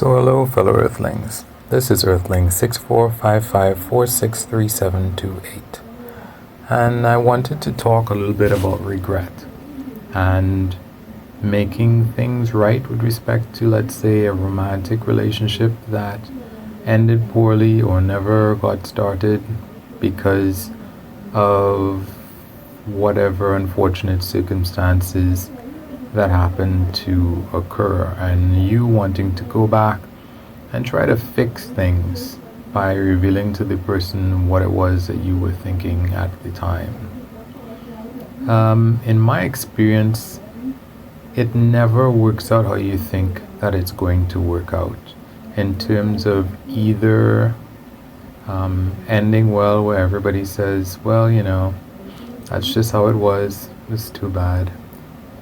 So hello fellow Earthlings, this is Earthling 6455463728, and I wanted to talk a little bit about regret and making things right with respect to, let's say, a romantic relationship that ended poorly or never got started because of whatever unfortunate circumstances that happened to occur, and you wanting to go back and try to fix things by revealing to the person what it was that you were thinking at the time. In my experience, it never works out how you think that it's going to work out, in terms of either ending well where everybody says, well, that's just how it was, it's too bad,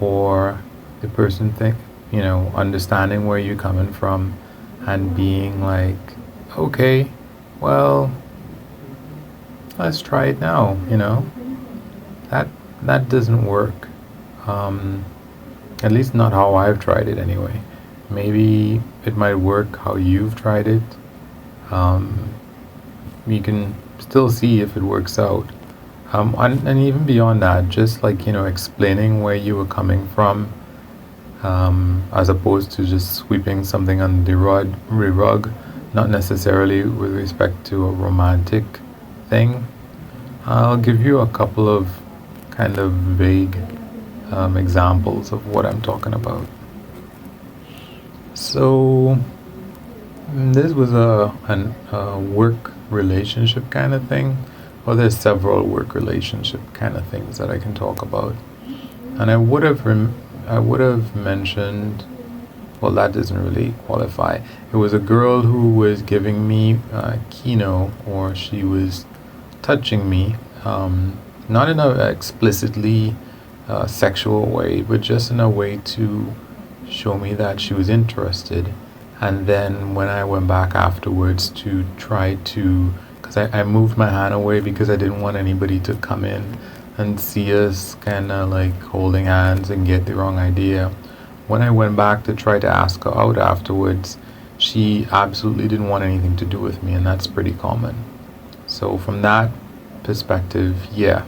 or the person understanding where you're coming from and being like, okay, well, let's try it now. That doesn't work. At least not how I've tried it anyway. Maybe it might work how you've tried it. You can still see if it works out. And even beyond that, just explaining where you were coming from, as opposed to just sweeping something under the rug, not necessarily with respect to a romantic thing. I'll give you a couple of kind of vague examples of what I'm talking about. So this was a work relationship kind of thing. Well, there's several work relationship kind of things that I can talk about, and I would have mentioned, well, that doesn't really qualify. It was a girl who was giving me kino, or she was touching me, not in a explicitly sexual way, but just in a way to show me that she was interested. And then when I went back afterwards to try to, because I moved my hand away because I didn't want anybody to come in and see us kind of like holding hands and get the wrong idea. When I went back to try to ask her out afterwards, she absolutely didn't want anything to do with me, and that's pretty common. So from that perspective, yeah,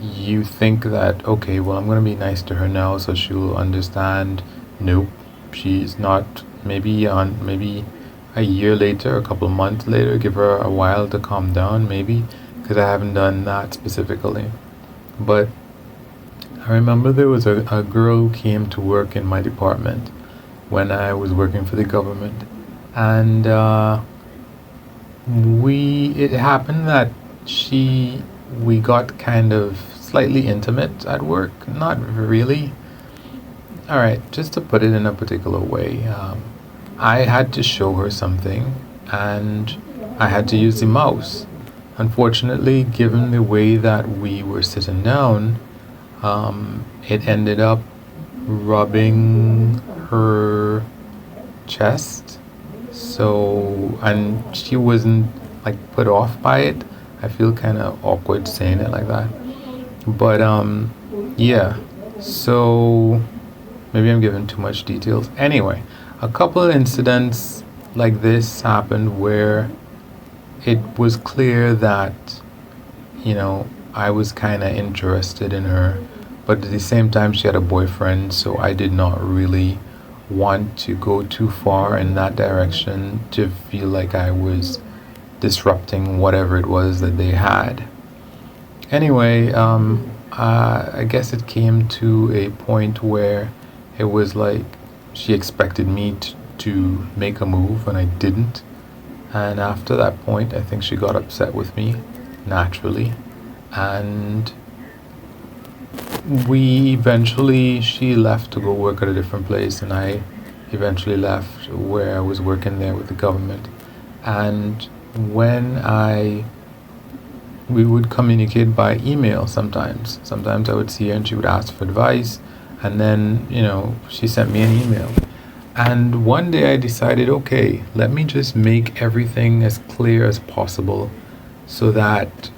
you think that, okay, well, I'm going to be nice to her now so she'll understand. Nope, she's not. Maybe a year later, a couple of months later, give her a while to calm down, maybe, because I haven't done that specifically. But I remember there was a girl who came to work in my department when I was working for the government, and it happened that we got kind of slightly intimate at work. Not really. All right, just to put it in a particular way, I had to show her something, and I had to use the mouse. Unfortunately, given the way that we were sitting down, it ended up rubbing her chest. So, and she wasn't put off by it. I feel kind of awkward saying it like that. But yeah. So maybe I'm giving too much details. Anyway, a couple of incidents like this happened where it was clear that, I was kind of interested in her, but at the same time she had a boyfriend, so I did not really want to go too far in that direction to feel like I was disrupting whatever it was that they had. Anyway, I guess it came to a point where it was like she expected me to make a move, and I didn't. And after that point, I think she got upset with me, naturally. And she left to go work at a different place, and I eventually left where I was working there with the government. And when we would communicate by email sometimes. Sometimes I would see her and she would ask for advice, and then, she sent me an email. And one day I decided, okay, let me just make everything as clear as possible so that,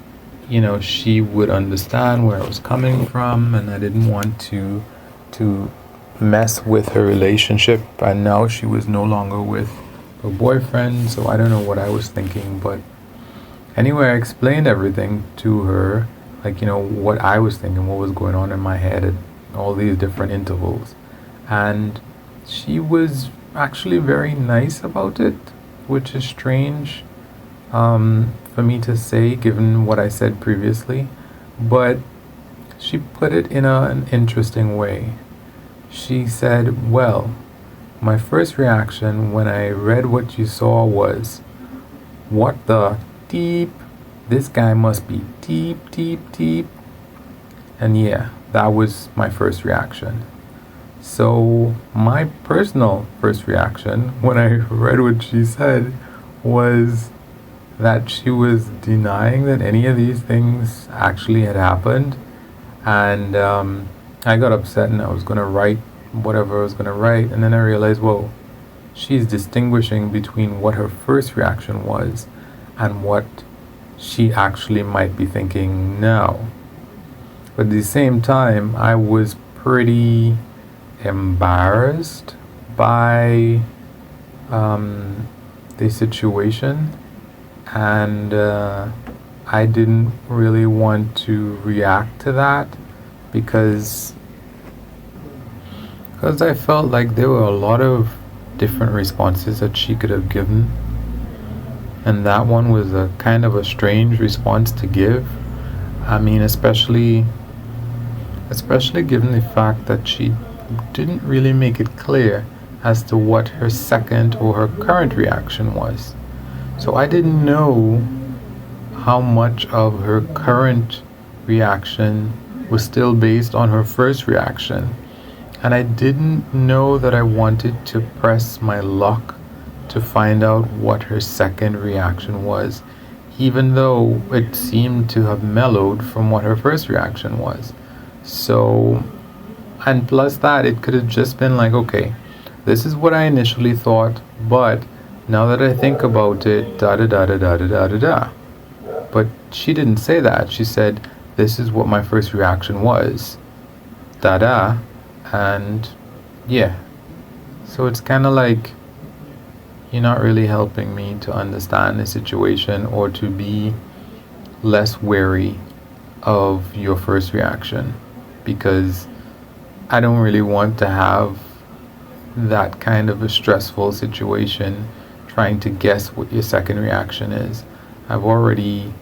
she would understand where I was coming from, and I didn't want to mess with her relationship, and now she was no longer with her boyfriend. So I don't know what I was thinking, but anyway, I explained everything to her, like, what I was thinking, what was going on in my head at all these different intervals. And she was actually very nice about it, which is strange for me to say given what I said previously. But she put it in an interesting way. She said, well, my first reaction when I read what you saw was, what the deep? This guy must be deep, deep, deep. And yeah, that was my first reaction. So my personal first reaction when I read what she said was that she was denying that any of these things actually had happened. And I got upset and I was going to write whatever I was going to write. And then I realized, whoa, she's distinguishing between what her first reaction was and what she actually might be thinking now. But at the same time, I was pretty embarrassed by the situation, and I didn't really want to react to that because I felt like there were a lot of different responses that she could have given, and that one was a kind of a strange response to give. I mean, especially given the fact that she didn't really make it clear as to what her second or her current reaction was. So I didn't know how much of her current reaction was still based on her first reaction. And I didn't know that I wanted to press my luck to find out what her second reaction was, even though it seemed to have mellowed from what her first reaction was. So, and plus that, it could have just been like, okay, this is what I initially thought, but now that I think about it, da da da da da da da da. But she didn't say that. She said, this is what my first reaction was, da da, and yeah. So it's kind of like you're not really helping me to understand the situation or to be less wary of your first reaction, because I don't really want to have that kind of a stressful situation trying to guess what your second reaction is. I've already,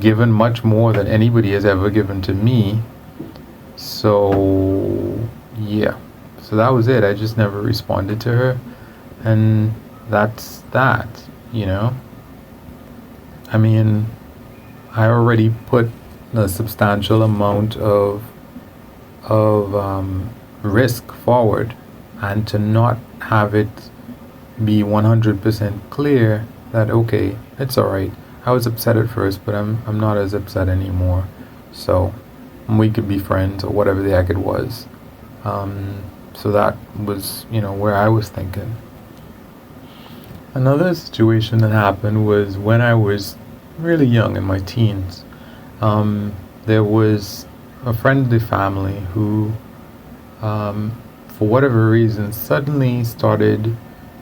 given much more than anybody has ever given to me. So, yeah. So that was it. I just never responded to her. And that's that, I mean, I already put a substantial amount of risk forward, and to not have it be 100% clear that, okay, it's all right. I was upset at first, but I'm not as upset anymore. So we could be friends or whatever the heck it was. So that was, where I was thinking. Another situation that happened was when I was really young, in my teens. There was a friend of the family who, for whatever reason, suddenly started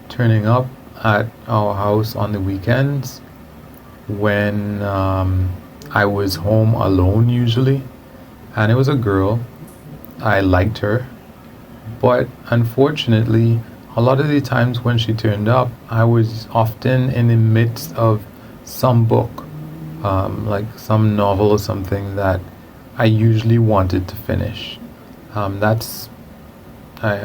turning up at our house on the weekends when I was home alone usually. And it was a girl. I liked her. But unfortunately, a lot of the times when she turned up, I was often in the midst of some book, like some novel or something that I usually wanted to finish. I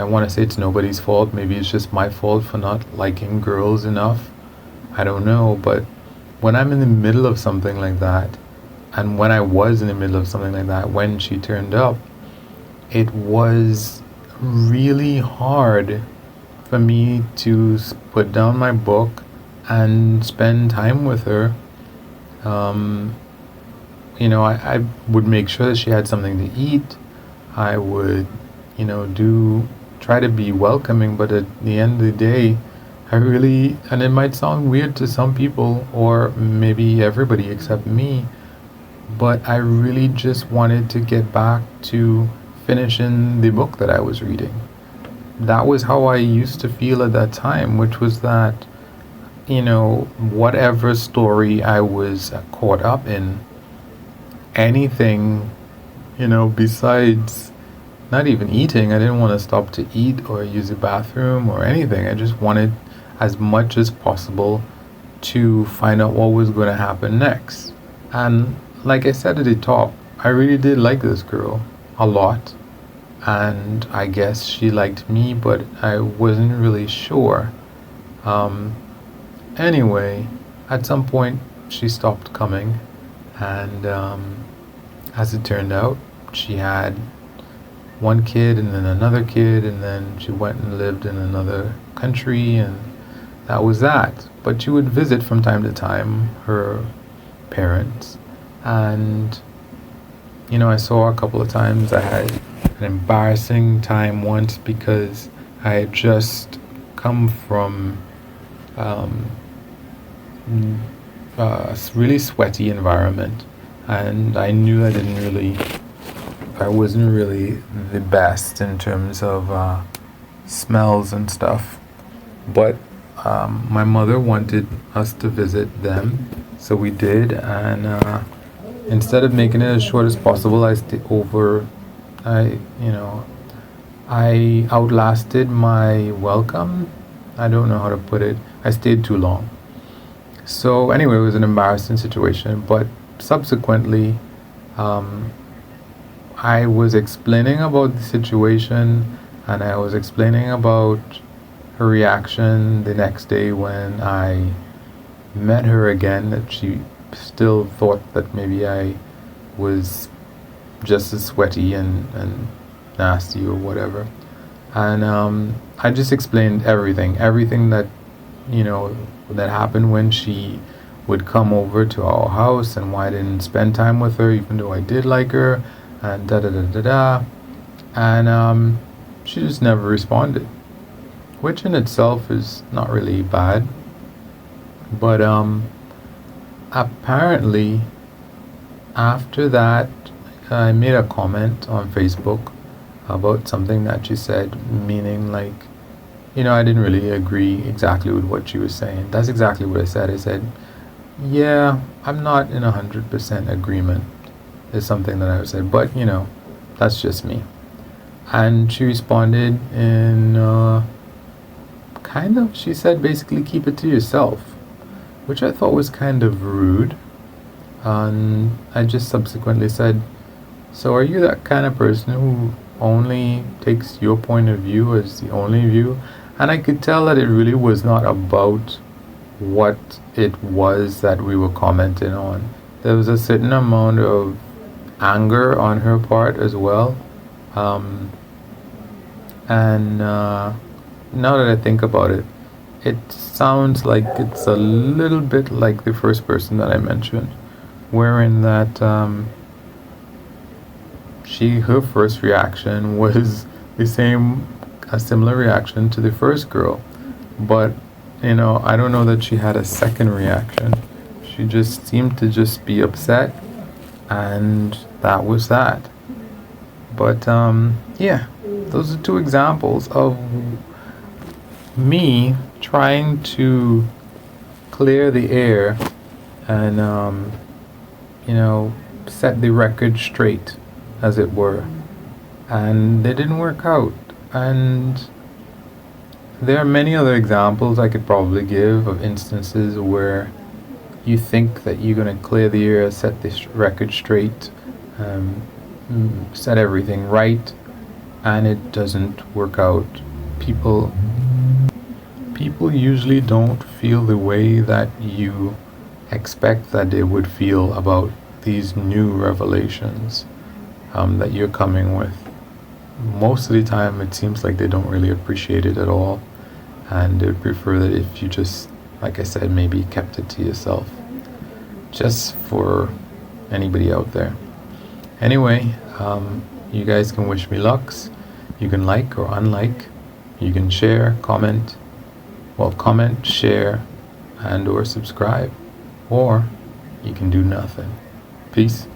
want to say it's nobody's fault. Maybe it's just my fault for not liking girls enough. I don't know. But when I'm in the middle of something like that, and when I was in the middle of something like that, when she turned up, it was really hard for me to put down my book and spend time with her. I would make sure that she had something to eat. I would, try to be welcoming, but at the end of the day, and it might sound weird to some people, or maybe everybody except me, but I really just wanted to get back to finishing the book that I was reading. That was how I used to feel at that time, which was that, whatever story I was caught up in, anything, besides not even eating, I didn't want to stop to eat or use the bathroom or anything. I just wanted as much as possible to find out what was going to happen next. And like I said at the top, I really did like this girl a lot. And I guess she liked me, but I wasn't really sure. Anyway, at some point she stopped coming, and as it turned out, she had one kid and then another kid, and then she went and lived in another country, and that was that. But she would visit from time to time her parents, and I saw a couple of times. I had an embarrassing time once because I had just come from a really sweaty environment, and I knew I wasn't really the best in terms of smells and stuff. But my mother wanted us to visit them, so we did, and instead of making it as short as possible, I outlasted my welcome. I don't know how to put it. I stayed too long. So anyway, it was an embarrassing situation, but subsequently, I was explaining about the situation, and I was explaining about her reaction the next day when I met her again, that she still thought that maybe I was just as sweaty and nasty or whatever. And I just explained everything that, that happened when she would come over to our house, and why I didn't spend time with her even though I did like her, and da da da da da. And she just never responded, which in itself is not really bad. But apparently after that, I made a comment on Facebook about something that she said, meaning like, I didn't really agree exactly with what she was saying. That's exactly what I said. I said, yeah, I'm not in 100% agreement, is something that I said, but that's just me. And she responded in she said basically, keep it to yourself, which I thought was kind of rude. And I just subsequently said, so are you that kind of person who only takes your point of view as the only view? And I could tell that it really was not about what it was that we were commenting on. There was a certain amount of anger on her part as well. And now that I think about it, it sounds like it's a little bit like the first person that I mentioned, wherein that her first reaction was a similar reaction to the first girl. But I don't know that she had a second reaction. She just seemed to just be upset, and that was that. But yeah, those are two examples of me trying to clear the air and set the record straight, as it were. And they didn't work out. And there are many other examples I could probably give of instances where you think that you're going to clear the air, set this record straight, set everything right, and it doesn't work out. People usually don't feel the way that you expect that they would feel about these new revelations that you're coming with. Most of the time it seems like they don't really appreciate it at all, and they would prefer that if you just, like I said, maybe kept it to yourself, just for anybody out there. Anyway, you guys can wish me lucks. You can like or unlike. You can share, comment, share, and or subscribe. Or you can do nothing. Peace.